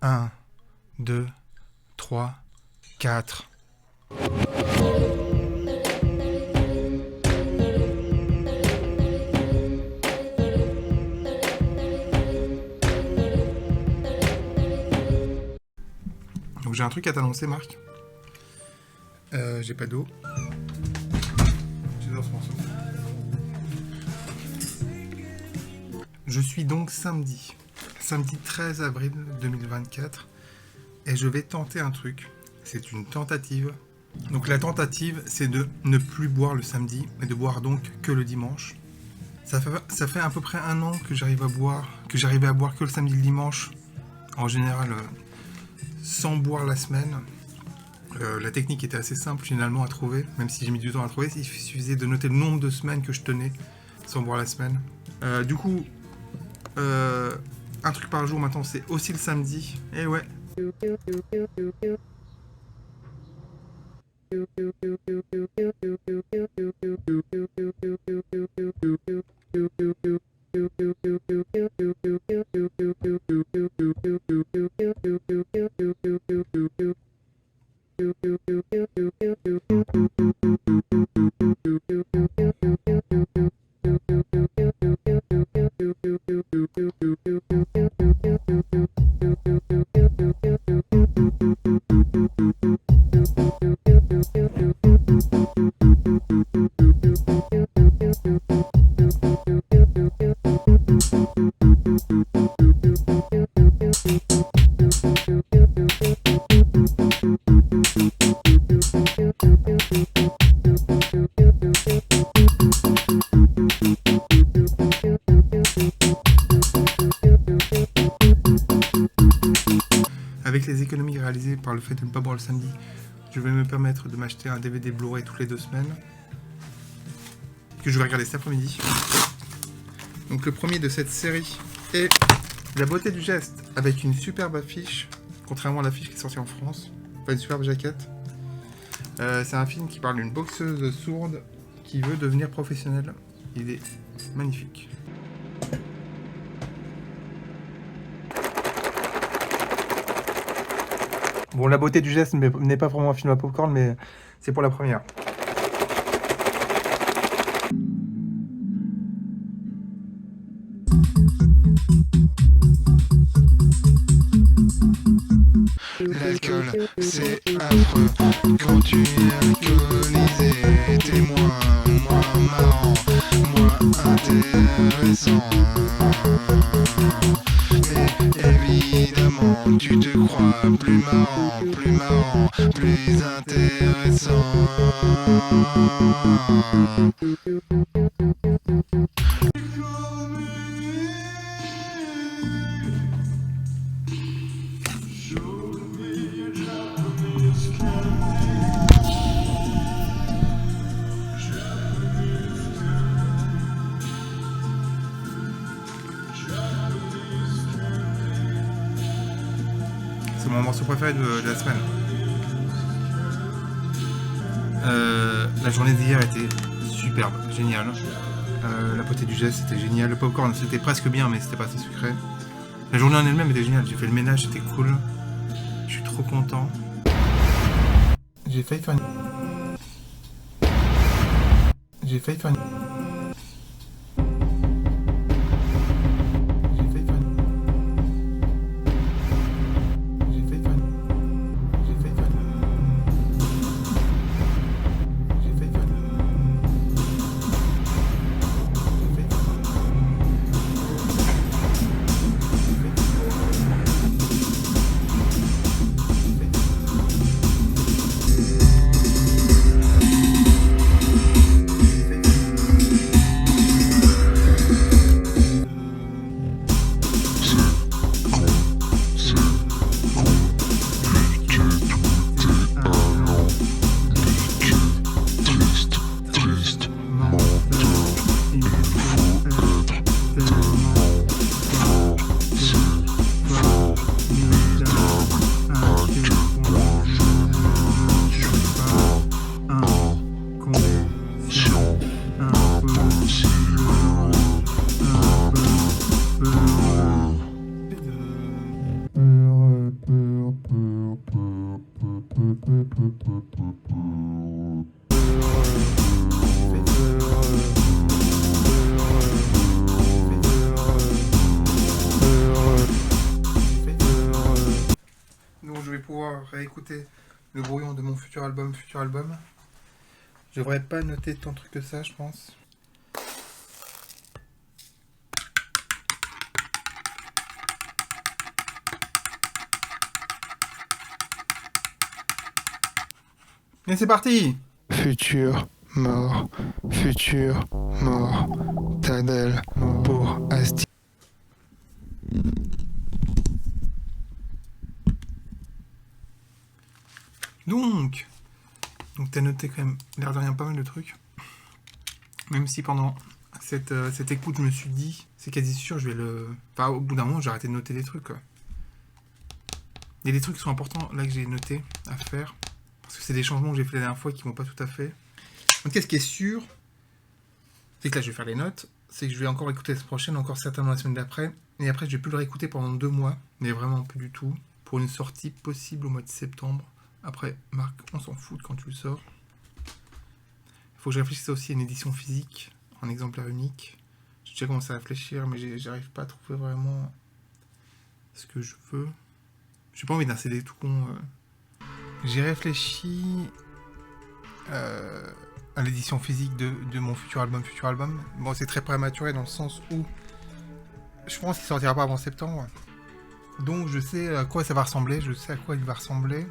1, 2, 3, 4. Donc j'ai un truc à t'annoncer, Marc. J'ai pas d'eau. J'adore ce morceau. Je suis donc samedi 13 avril 2024, et je vais tenter un truc. C'est une tentative. Donc la tentative, c'est de ne plus boire le samedi, mais de boire donc que le dimanche. Ça fait à peu près 1 an que j'arrivais à boire que le samedi et le dimanche, en général sans boire la semaine. La technique était assez simple finalement à trouver, même si j'ai mis du temps à trouver. Il suffisait de noter le nombre de semaines que je tenais sans boire la semaine. Du coup, un truc par jour maintenant, c'est aussi le samedi. Et ouais. Avec les économies réalisées par le fait de ne pas boire le samedi, je vais me permettre de m'acheter un DVD Blu-ray toutes les 2 semaines, que je vais regarder cet après-midi. Donc le premier de cette série est La beauté du geste, avec une superbe affiche, contrairement à l'affiche qui est sortie en France, pas une superbe jaquette. C'est un film qui parle d'une boxeuse sourde qui veut devenir professionnelle. Il est magnifique. Bon, La beauté du geste n'est pas vraiment un film à popcorn, mais c'est pour la première. L'alcool, c'est affreux. Quand tu es alcoolisé, t'es moins marrant, moins intéressant. Mais évidemment, tu te crois plus marrant, plus intéressant. C'est mon morceau préféré de la semaine. La journée d'hier était superbe, géniale. La beauté du geste, c'était génial. Le popcorn, c'était presque bien, mais c'était pas assez sucré. La journée en elle-même était géniale. J'ai fait le ménage, c'était cool. Je suis trop content. J'ai failli faire une... Donc je vais pouvoir réécouter le brouillon de mon futur album. Je devrais pas noter tant de trucs que ça, je pense. Et c'est parti! Futur mort, Tadel pour Asti. Donc t'as noté quand même, l'air de rien, pas mal de trucs. Même si pendant cette écoute, je me suis dit, c'est quasi sûr, je vais le... Enfin, au bout d'un moment, j'ai arrêté de noter des trucs, quoi. Il y a des trucs qui sont importants, là, que j'ai noté à faire. Parce que c'est des changements que j'ai fait la dernière fois qui vont pas tout à fait. Donc, ce qui est sûr, c'est que là, je vais faire les notes. C'est que je vais encore écouter la semaine prochaine, encore certainement la semaine d'après. Et après, je vais plus le réécouter pendant 2 mois. Mais vraiment plus du tout. Pour une sortie possible au mois de septembre. Après, Marc, on s'en fout de quand tu le sors. Il faut que je réfléchisse aussi à une édition physique, en exemplaire unique. J'ai déjà commencé à réfléchir, mais j'arrive pas à trouver vraiment ce que je veux. J'ai pas envie d'un CD tout con. J'ai réfléchi à l'édition physique de mon futur album. Bon, c'est très prématuré dans le sens où je pense qu'il sortira pas avant septembre. Donc je sais à quoi ça va ressembler, je sais à quoi il va ressembler.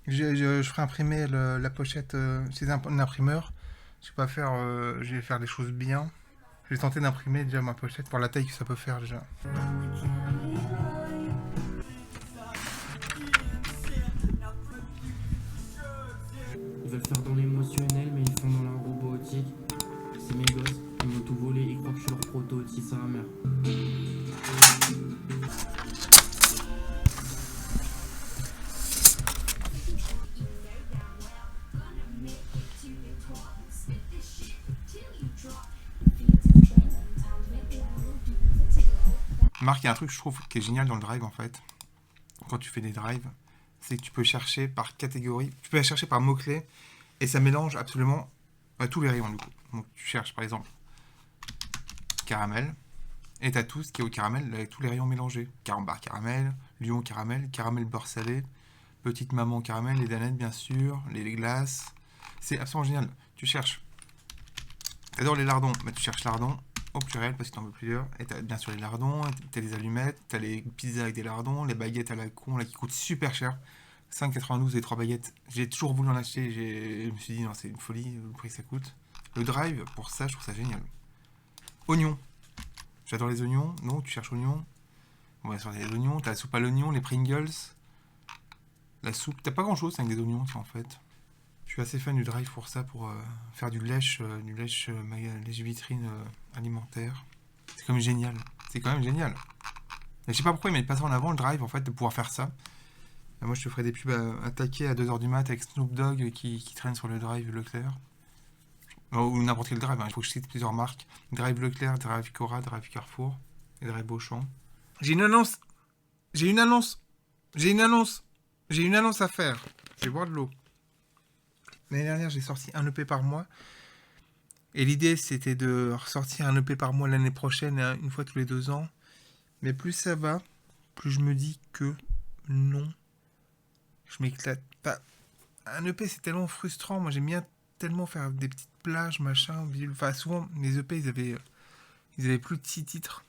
Je ferai imprimer la pochette chez un imprimeur. Je vais faire des choses bien. Je vais tenter d'imprimer déjà ma pochette, voir la taille que ça peut faire déjà. Ils veulent faire dans l'émotionnel, mais ils font dans la robotique. C'est mes gosses, ils m'ont tout volé, ils croient que je suis leur prototype, ça mère. Marc, il y a un truc que je trouve qui est génial dans le drive en fait. Quand tu fais des drives, c'est que tu peux chercher par catégorie, tu peux chercher par mots-clés, et ça mélange absolument tous les rayons du coup. Donc tu cherches par exemple caramel, et t'as tout ce qui est au caramel avec tous les rayons mélangés. Carambar caramel, Lyon caramel, caramel beurre salé, petite maman caramel, les danettes bien sûr, les glaces. C'est absolument génial. Tu cherches. T'adores les lardons, mais tu cherches lardons au pluriel parce que t'en veux plusieurs. Et t'as bien sûr les lardons, t'as les allumettes, t'as les pizzas avec des lardons, les baguettes à la con là qui coûtent super cher. 5,92 et 3 baguettes. J'ai toujours voulu en acheter. Je me suis dit non, c'est une folie le prix que ça coûte. Le drive, pour ça, je trouve ça génial. Oignons. J'adore les oignons. Non, tu cherches oignons. Bon, bien sûr, les oignons. T'as la soupe à l'oignon, les Pringles. La soupe. T'as pas grand chose avec des oignons, tiens, en fait. Je suis assez fan du drive pour ça, pour faire du lèche vitrine alimentaire. C'est quand même génial. C'est quand même génial. Et je sais pas pourquoi ils mettent pas ça en avant, le drive, en fait, de pouvoir faire ça. Et moi, je te ferai des pubs attaquées à 2h du mat avec Snoop Dogg qui traîne sur le drive Leclerc. Ou n'importe quel drive, hein. Il faut que je cite plusieurs marques. Drive Leclerc, Drive Cora, Drive Carrefour et Drive Beauchamp. J'ai une annonce à faire. Je vais boire de l'eau. L'année dernière, j'ai sorti un EP par mois. Et l'idée, c'était de ressortir un EP par mois l'année prochaine, une fois tous les 2 ans. Mais plus ça va, plus je me dis que non. Je m'éclate pas. Un EP, c'est tellement frustrant. Moi, j'aime bien tellement faire des petites plages, machin. Enfin, souvent, les EP, ils avaient plus de 6 titres.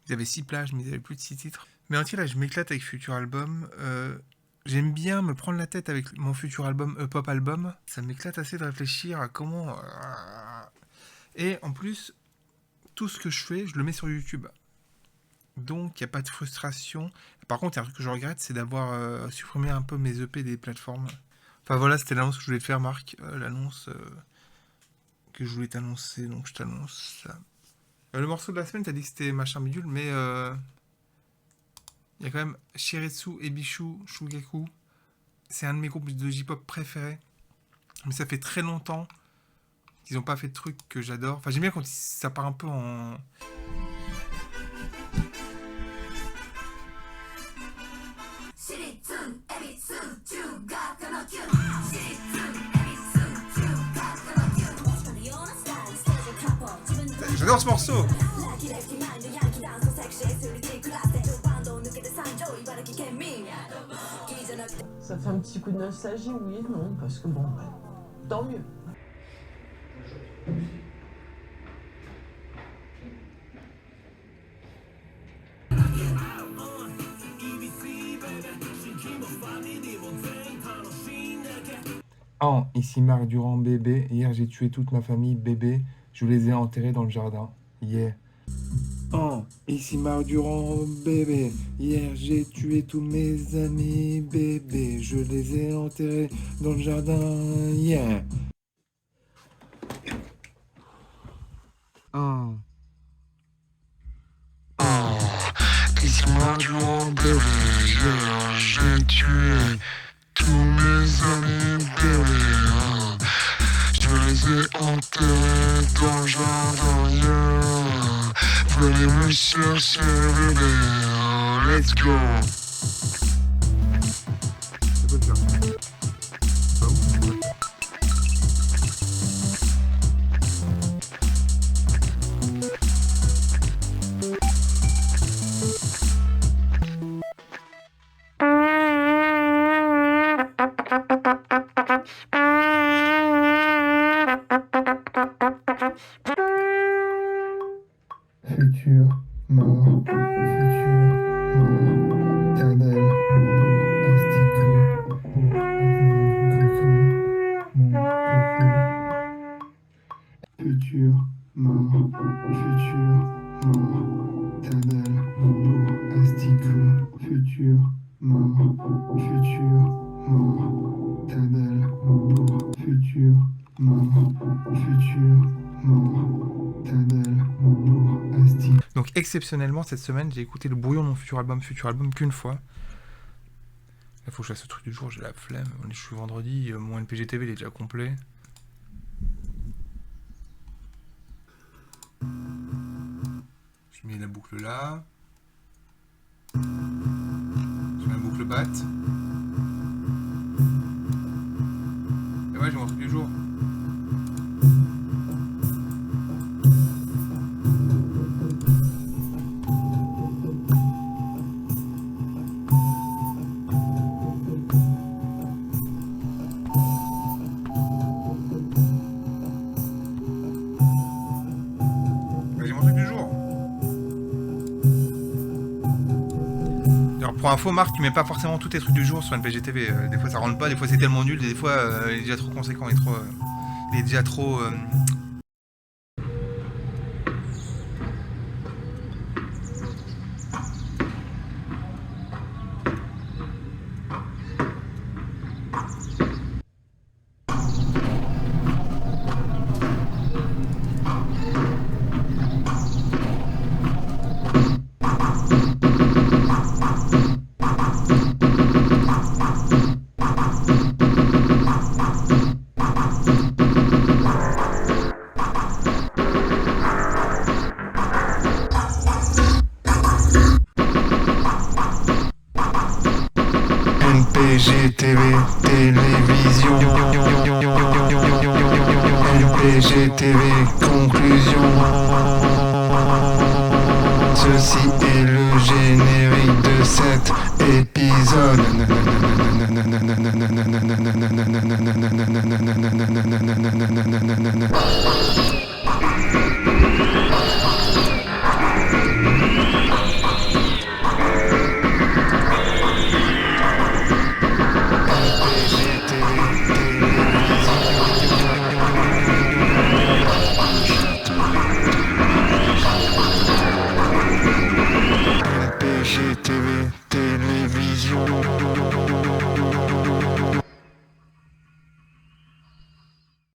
Ils avaient 6 plages, mais ils avaient plus de 6 titres. Mais en tout cas, là, je m'éclate avec Futur Album. J'aime bien me prendre la tête avec mon futur album, pop album. Ça m'éclate assez de réfléchir à comment... Et en plus, tout ce que je fais, je le mets sur YouTube. Donc, il n'y a pas de frustration. Par contre, il y a un truc que je regrette, c'est d'avoir supprimé un peu mes EP des plateformes. Enfin voilà, c'était l'annonce que je voulais te faire, Marc. L'annonce que je voulais t'annoncer, donc je t'annonce ça. Le morceau de la semaine, t'as dit que c'était machin bidule, mais... Il y a quand même Shiretsu et Bishu Shugaku. C'est un de mes groupes de J-pop préférés. Mais ça fait très longtemps qu'ils n'ont pas fait de trucs que j'adore. Enfin, j'aime bien quand ça part un peu en... J'adore ce morceau. Ça fait un petit coup de nostalgie, oui et non, parce que bon, tant mieux. Oh, ici Marc Durand, bébé. Hier, j'ai tué toute ma famille, bébé. Je les ai enterrés dans le jardin. Yeah. Oh, ici Marc Durand, bébé. Hier, j'ai tué tous mes amis, bébé. Je les ai enterrés dans le jardin. Yeah. Oh. Ici Marc Durand, bébé. Hier, j'ai tué tous mes amis, bébé. Je les ai enterrés dans le jardin. Yeah. Venez me chercher, bébé. Let's go. Futur, mort, éternel, asticot, futur, mort, éternel, asticot, futur, mort, éternel, futur, mort, éternel, asticot. Donc exceptionnellement cette semaine j'ai écouté le brouillon de mon futur album qu'une fois. Il faut que je fasse ce truc du jour, j'ai la flemme. Je suis vendredi, mon NPGTV il est déjà complet. Je mets la boucle là. Je mets la boucle batte. Et ouais, j'ai mon truc du jour. Pour info, Marc, tu mets pas forcément tous tes trucs du jour sur NPGTV. Des fois ça rentre pas, des fois c'est tellement nul, des fois il est déjà trop conséquent, il est déjà trop. NPGTV, télévision. NPGTV, conclusion. Ceci est le générique de cet épisode. NPGTV, télévision.